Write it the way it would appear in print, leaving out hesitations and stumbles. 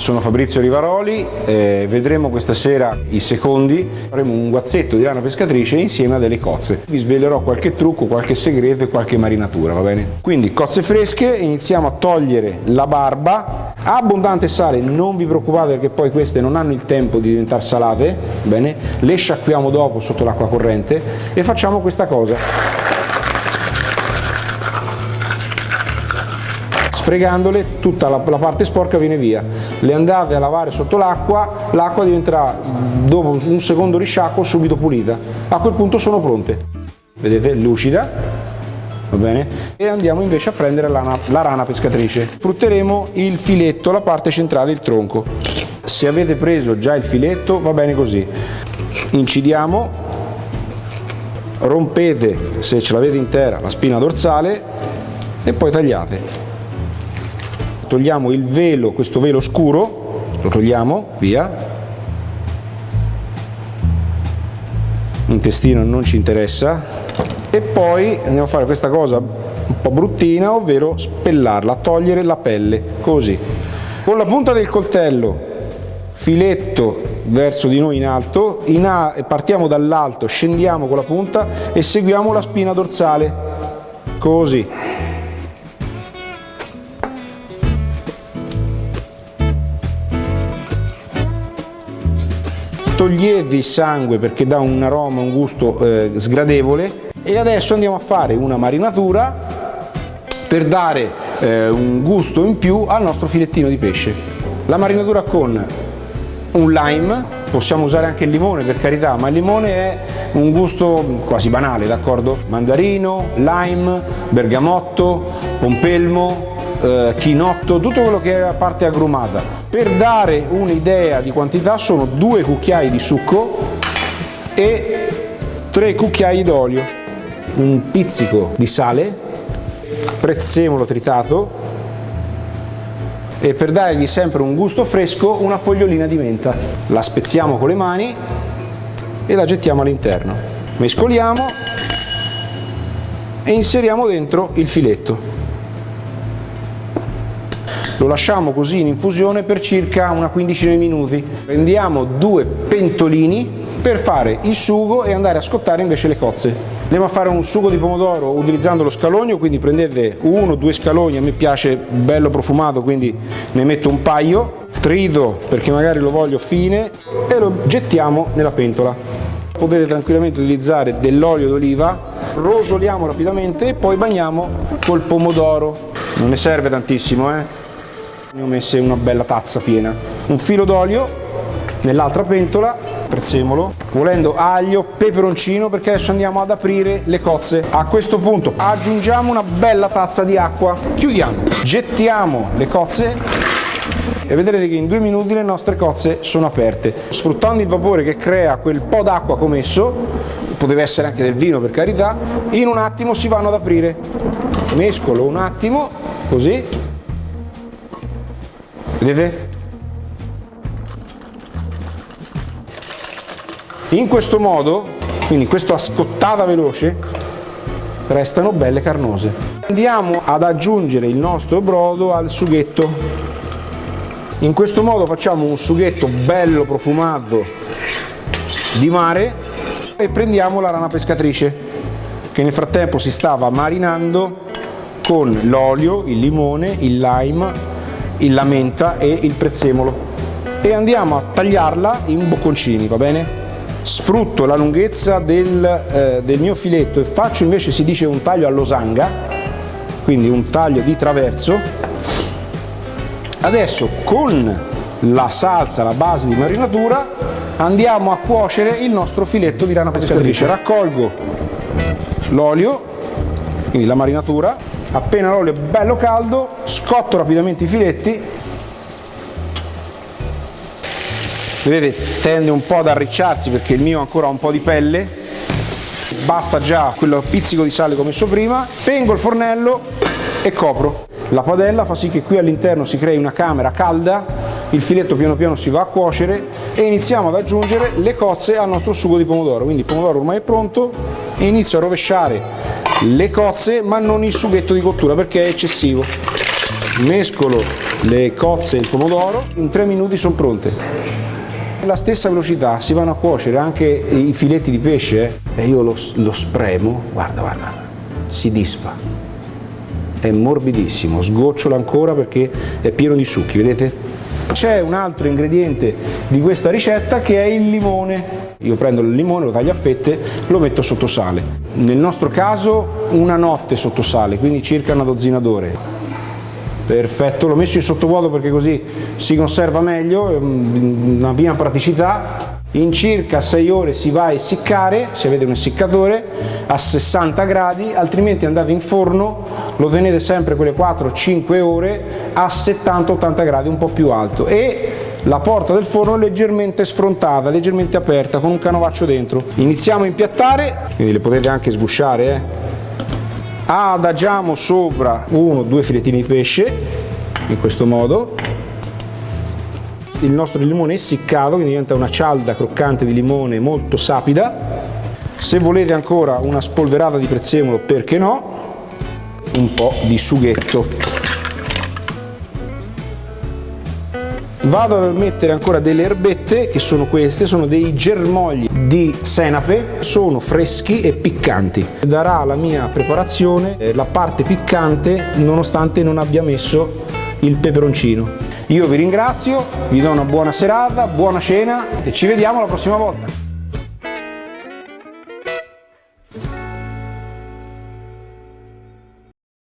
Sono Fabrizio Rivaroli, vedremo questa sera i secondi, faremo un guazzetto di rana pescatrice insieme a delle cozze. Vi svelerò qualche trucco, qualche segreto e qualche marinatura, va bene? Quindi cozze fresche, iniziamo a togliere la barba, abbondante sale, non vi preoccupate perché poi queste non hanno il tempo di diventare salate, bene? Le sciacquiamo dopo sotto l'acqua corrente e facciamo questa cosa. Sfregandole tutta la parte sporca viene via, le andate a lavare sotto l'acqua, l'acqua diventerà dopo un secondo risciacquo subito pulita, a quel punto sono pronte, vedete, lucida, va bene? E andiamo invece a prendere la rana pescatrice. Sfrutteremo il filetto, la parte centrale, il tronco. Se avete preso già il filetto va bene così, incidiamo, rompete se ce l'avete intera la spina dorsale e poi tagliate. Togliamo il velo, questo velo scuro, lo togliamo, via. L'intestino non ci interessa. E poi andiamo a fare questa cosa un po' bruttina, ovvero spellarla, togliere la pelle, così. Con la punta del coltello, filetto verso di noi in alto, partiamo dall'alto, scendiamo con la punta e seguiamo la spina dorsale, così. Togliete il sangue perché dà un aroma, un gusto sgradevole, e adesso andiamo a fare una marinatura per dare un gusto in più al nostro filettino di pesce. La marinatura con un lime, possiamo usare anche il limone per carità, ma il limone è un gusto quasi banale, d'accordo? Mandarino, lime, bergamotto, pompelmo, chinotto, tutto quello che è la parte agrumata. Per dare un'idea di quantità sono 2 cucchiai di succo e 3 cucchiai d'olio, un pizzico di sale, prezzemolo tritato e per dargli sempre un gusto fresco una fogliolina di menta. La spezziamo con le mani e la gettiamo all'interno. Mescoliamo e inseriamo dentro il filetto. Lo lasciamo così in infusione per circa una quindicina di minuti. Prendiamo 2 pentolini per fare il sugo e andare a scottare invece le cozze. Andiamo a fare un sugo di pomodoro utilizzando lo scalogno, quindi prendete 1 o 2 scalogni, a me piace bello profumato, quindi ne metto un paio, trito perché magari lo voglio fine e lo gettiamo nella pentola. Potete tranquillamente utilizzare dell'olio d'oliva, rosoliamo rapidamente e poi bagniamo col pomodoro. Non ne serve tantissimo, Ne ho messe una bella tazza piena. Un filo d'olio nell'altra pentola, prezzemolo, volendo aglio, peperoncino, perché adesso andiamo ad aprire le cozze. A questo punto aggiungiamo una bella tazza di acqua, chiudiamo, gettiamo le cozze e vedrete che in 2 minuti le nostre cozze sono aperte. Sfruttando il vapore che crea quel po' d'acqua che ho messo, poteva essere anche del vino per carità, in un attimo si vanno ad aprire. Mescolo un attimo, così. Vedete? In questo modo, quindi questa scottata veloce, restano belle carnose. Andiamo ad aggiungere il nostro brodo al sughetto. In questo modo facciamo un sughetto bello profumato di mare e prendiamo la rana pescatrice che nel frattempo si stava marinando con l'olio, il limone, il lime, la menta e il prezzemolo e andiamo a tagliarla in bocconcini, va bene? Sfrutto la lunghezza del mio filetto e faccio invece, si dice, un taglio a losanga, quindi un taglio di traverso. Adesso con la salsa, la base di marinatura, andiamo a cuocere il nostro filetto di rana pescatrice. Raccolgo l'olio, quindi la marinatura. Appena l'olio è bello caldo, scotto rapidamente i filetti. Vedete, tende un po' ad arricciarsi perché il mio ancora ha un po' di pelle. Basta già quel pizzico di sale che ho messo prima. Spengo il fornello e copro. La padella fa sì che qui all'interno si crei una camera calda, il filetto piano piano si va a cuocere e iniziamo ad aggiungere le cozze al nostro sugo di pomodoro. Quindi il pomodoro ormai è pronto e inizio a rovesciare le cozze, ma non il sughetto di cottura perché è eccessivo. mescolo le cozze e il pomodoro, in 3 minuti sono pronte. La stessa velocità si vanno a cuocere anche i filetti di pesce e io lo spremo, guarda, si disfa, è morbidissimo, sgocciola ancora perché è pieno di succhi, vedete? C'è un altro ingrediente di questa ricetta che è il limone. Io prendo il limone, lo taglio a fette, lo metto sotto sale. Nel nostro caso una notte sotto sale, quindi circa una dozzina d'ore. Perfetto, l'ho messo in sottovuoto perché così si conserva meglio, una mia praticità. In circa 6 ore si va a essiccare, se avete un essiccatore, a 60 gradi, altrimenti andate in forno, lo tenete sempre quelle 4-5 ore a 70-80 gradi, un po' più alto, e la porta del forno è leggermente sfrontata, leggermente aperta, con un canovaccio dentro. Iniziamo a impiattare, quindi le potete anche sgusciare. Adagiamo sopra 1-2 filettini di pesce, in questo modo. Il nostro limone essiccato, quindi diventa una cialda croccante di limone molto sapida. Se volete ancora una spolverata di prezzemolo, perché no? Un po' di sughetto. Vado ad mettere ancora delle erbette, che sono queste, sono dei germogli di senape, sono freschi e piccanti. Darà alla mia preparazione la parte piccante nonostante non abbia messo il peperoncino. Io vi ringrazio, vi do una buona serata, buona cena e ci vediamo la prossima volta.